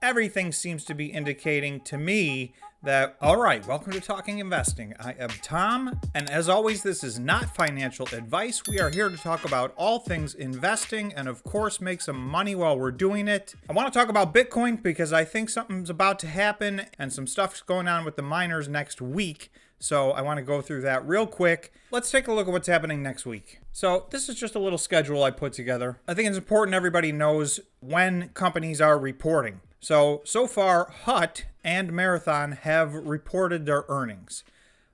everything seems to be indicating to me that, all right, welcome to Talking Investing. I am Tom, and as always, this is not financial advice. We are here to talk about all things investing and, of course, make some money while we're doing it. I want to talk about Bitcoin because I think something's about to happen and some stuff's going on with the miners next week. So I want to go through that real quick. Let's take a look at what's happening next week. So this is just a little schedule I put together. I think it's important everybody knows when companies are reporting. So far, HUT and Marathon have reported their earnings.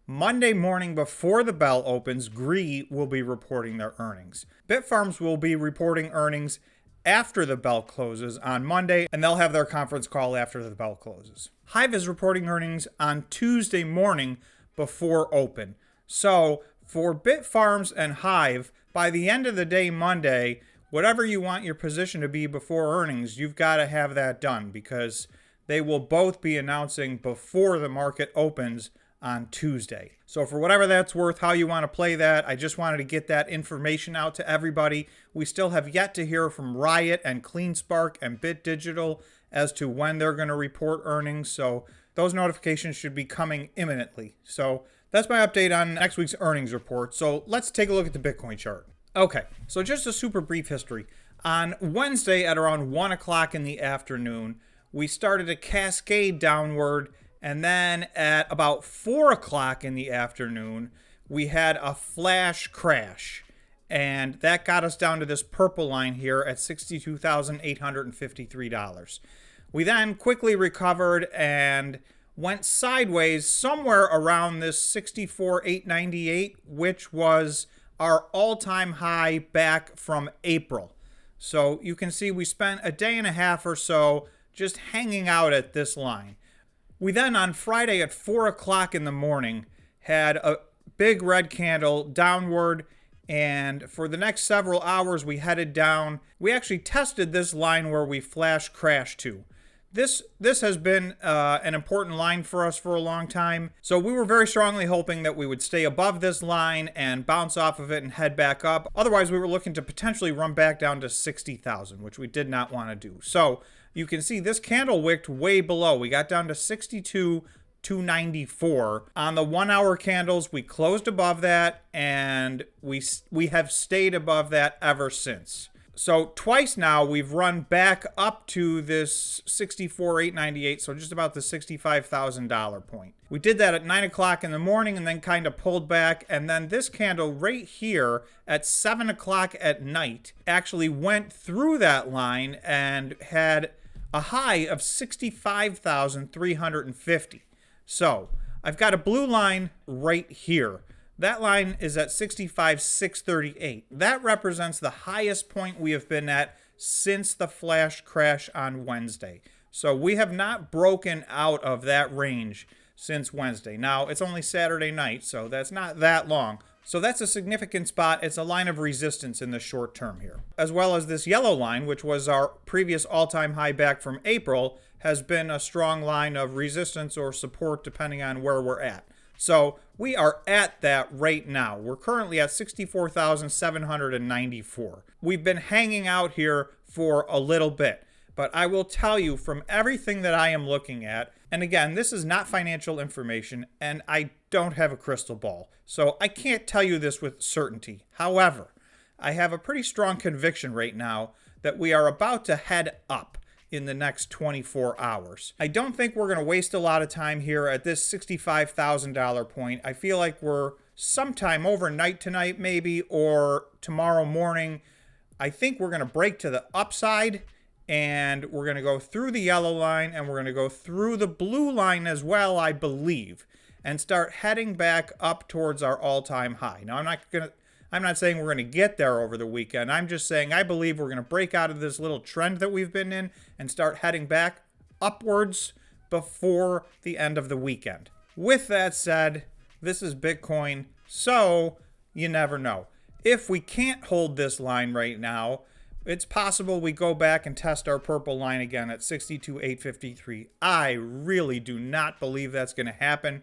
Monday morning before the bell opens, GREE will be reporting their earnings. Bitfarms will be reporting earnings after the bell closes on Monday, and they'll have their conference call after the bell closes. HIVE is reporting earnings on Tuesday morning before open. So for Bitfarms and HIVE, by the end of the day Monday, whatever you want your position to be before earnings, you've got to have that done because they will both be announcing before the market opens on Tuesday. So for whatever that's worth, how you want to play that, I just wanted to get that information out to everybody. We still have yet to hear from RIOT and CleanSpark and Bit Digital as to when they're going to report earnings. So those notifications should be coming imminently. So that's my update on next week's earnings report. So let's take a look at the Bitcoin chart. Okay, so just a super brief history. On Wednesday at around 1 o'clock in the afternoon, we started a cascade downward, and then at about 4 o'clock in the afternoon, we had a flash crash, and that got us down to this purple line here at $62,853. We then quickly recovered and went sideways somewhere around this $64,898, which was our all-time high back from April. So you can see we spent a day and a half or so just hanging out at this line. We then on Friday at 4 o'clock in the morning had a big red candle downward, and for the next several hours we headed down. We actually tested this line where we flash crashed to. This has been an important line for us for a long time. So we were very strongly hoping that we would stay above this line and bounce off of it and head back up. Otherwise, we were looking to potentially run back down to 60,000, which we did not want to do. So you can see this candle wicked way below. We got down to 62,294. On the 1 hour candles, we closed above that, and we have stayed above that ever since. So twice now we've run back up to this $64,898, so just about the $65,000 point. We did that at 9 o'clock in the morning and then kind of pulled back, and then this candle right here at 7 o'clock at night actually went through that line and had a high of 65,350. So I've got a blue line right here. That line is at 65,638. That represents the highest point we have been at since the flash crash on Wednesday. So we have not broken out of that range since Wednesday. Now, it's only Saturday night, so that's not that long. So that's a significant spot. It's a line of resistance in the short term here. As well as this yellow line, which was our previous all-time high back from April, has been a strong line of resistance or support depending on where we're at. So we are at that right now. We're currently at 64,794. We've been hanging out here for a little bit, but I will tell you from everything that I am looking at, and again, this is not financial information, and I don't have a crystal ball, so I can't tell you this with certainty. However, I have a pretty strong conviction right now that we are about to head up in the next 24 hours. I don't think we're going to waste a lot of time here at this $65,000 point. I feel like we're sometime overnight tonight maybe, or tomorrow morning. I think we're going to break to the upside, and we're going to go through the yellow line, and we're going to go through the blue line as well, I believe, and start heading back up towards our all-time high. Now, I'm not saying we're going to get there over the weekend. I'm just saying I believe we're going to break out of this little trend that we've been in and start heading back upwards before the end of the weekend. With that said, this is Bitcoin, so you never know. If we can't hold this line right now, it's possible we go back and test our purple line again at 62,853. I really do not believe that's going to happen.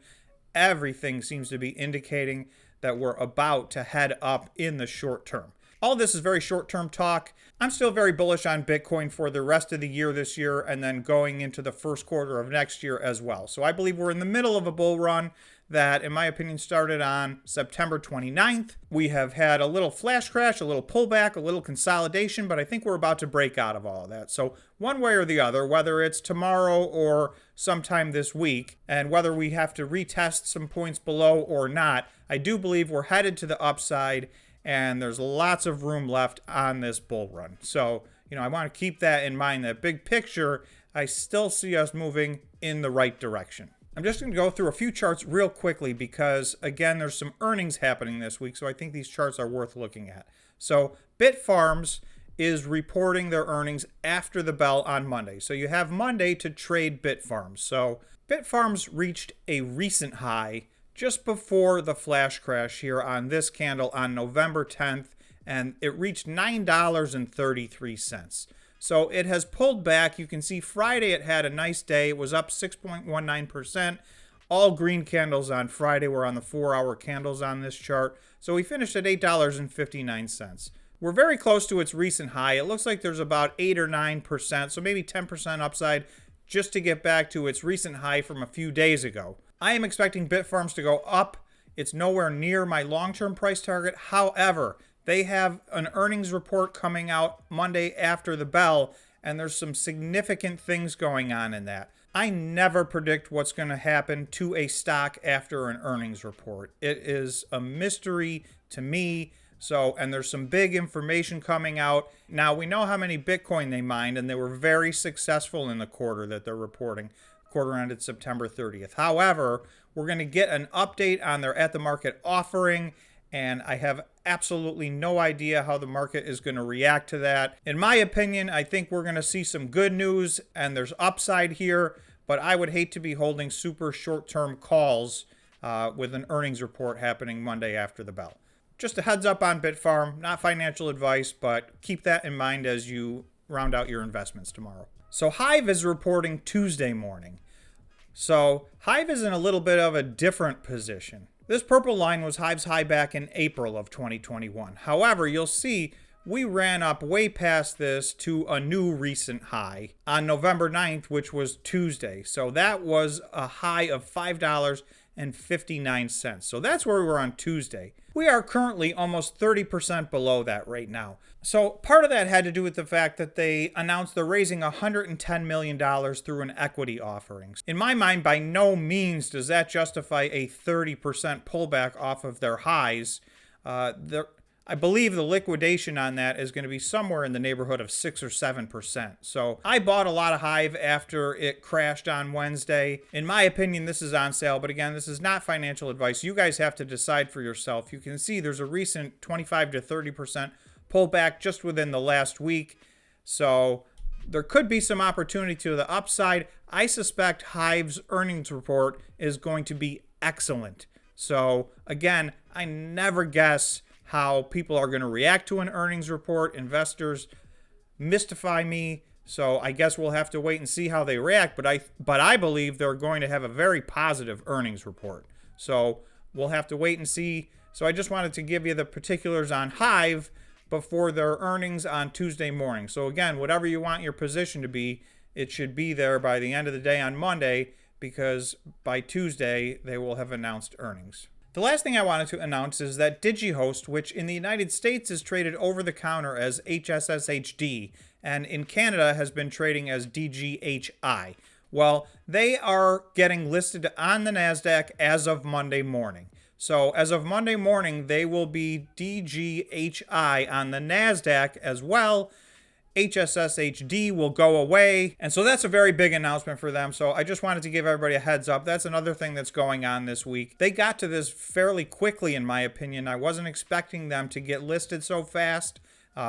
Everything seems to be indicating that we're about to head up in the short term. All this is very short-term talk. I'm still very bullish on Bitcoin for the rest of the year this year and then going into the first quarter of next year as well. So I believe we're in the middle of a bull run that, in my opinion, started on September 29th. We have had a little flash crash, a little pullback, a little consolidation, but I think we're about to break out of all of that. So one way or the other, whether it's tomorrow or sometime this week, and whether we have to retest some points below or not, I do believe we're headed to the upside, and there's lots of room left on this bull run. So, I want to keep that in mind. That big picture, I still see us moving in the right direction. I'm just going to go through a few charts real quickly because, again, there's some earnings happening this week, so I think these charts are worth looking at. So Bitfarms is reporting their earnings after the bell on Monday. So you have Monday to trade Bitfarms. So Bitfarms reached a recent high just before the flash crash here on this candle on November 10th, and it reached $9.33. So it has pulled back. You can see Friday it had a nice day. It was up 6.19%. All green candles on Friday were on the 4-hour candles on this chart. So we finished at $8.59. We're very close to its recent high. It looks like there's about 8 or 9%, so maybe 10% upside just to get back to its recent high from a few days ago. I am expecting Bitfarms to go up. It's nowhere near my long-term price target. However, they have an earnings report coming out Monday after the bell, and there's some significant things going on in that. I never predict what's going to happen to a stock after an earnings report. It is a mystery to me. And there's some big information coming out. Now, we know how many Bitcoin they mined, and they were very successful in the quarter that they're reporting. Quarter ended September 30th. However, we're going to get an update on their at-the-market offering, and I have absolutely no idea how the market is going to react to that. In my opinion, I think we're going to see some good news, and there's upside here, but I would hate to be holding super short-term calls with an earnings report happening Monday after the bell. Just a heads up on Bitfarm, not financial advice, but keep that in mind as you round out your investments tomorrow. So HIVE is reporting Tuesday morning. So HIVE is in a little bit of a different position. This purple line was HIVE's high back in April of 2021. However, you'll see we ran up way past this to a new recent high on November 9th, which was Tuesday. So that was a high of $5.59. So that's where we were on Tuesday. We are currently almost 30% below that right now. So part of that had to do with the fact that they announced they're raising $110 million through an equity offering. In my mind, by no means does that justify a 30% pullback off of their highs. I believe the liquidation on that is going to be somewhere in the neighborhood of 6 or 7%. So I bought a lot of HIVE after it crashed on Wednesday. In my opinion, this is on sale. But again, this is not financial advice. You guys have to decide for yourself. You can see there's a recent 25 to 30% pullback just within the last week. So there could be some opportunity to the upside. I suspect HIVE's earnings report is going to be excellent. So again, I never guess how people are going to react to an earnings report. Investors mystify me, so I guess we'll have to wait and see how they react. But I believe they're going to have a very positive earnings report. So we'll have to wait and see. So I just wanted to give you the particulars on HIVE before their earnings on Tuesday morning. So again, whatever you want your position to be, it should be there by the end of the day on Monday, because by Tuesday they will have announced earnings. The last thing I wanted to announce is that DigiHost, which in the United States is traded over the counter as HSSHD, and in Canada has been trading as DGHI. Well, they are getting listed on the NASDAQ as of Monday morning. So as of Monday morning, they will be DGHI on the NASDAQ as well. HSSHD will go away. And so that's a very big announcement for them. So I just wanted to give everybody a heads up. That's another thing that's going on this week. They got to this fairly quickly, in my opinion. I wasn't expecting them to get listed so fast.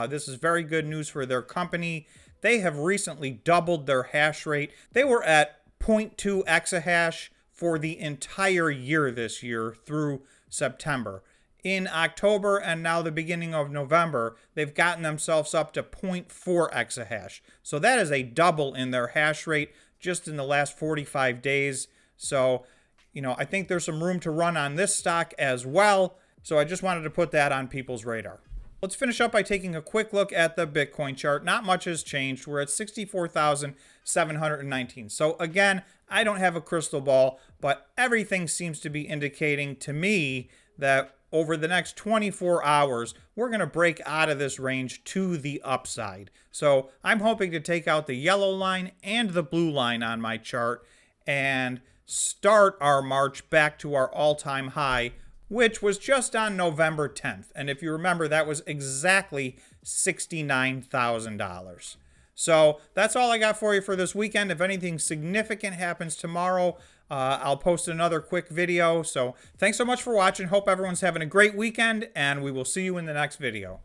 This is very good news for their company. They have recently doubled their hash rate. They were at 0.2 exahash for the entire year this year through September. In October and now the beginning of November, they've gotten themselves up to 0.4 exahash. So that is a double in their hash rate just in the last 45 days. So, I think there's some room to run on this stock as well. So I just wanted to put that on people's radar. Let's finish up by taking a quick look at the Bitcoin chart. Not much has changed. We're at 64,719. So again, I don't have a crystal ball, but everything seems to be indicating to me that over the next 24 hours, we're going to break out of this range to the upside. So I'm hoping to take out the yellow line and the blue line on my chart and start our march back to our all-time high, which was just on November 10th. And if you remember, that was exactly $69,000. So that's all I got for you for this weekend. If anything significant happens tomorrow, I'll post another quick video. So thanks so much for watching. Hope everyone's having a great weekend, and we will see you in the next video.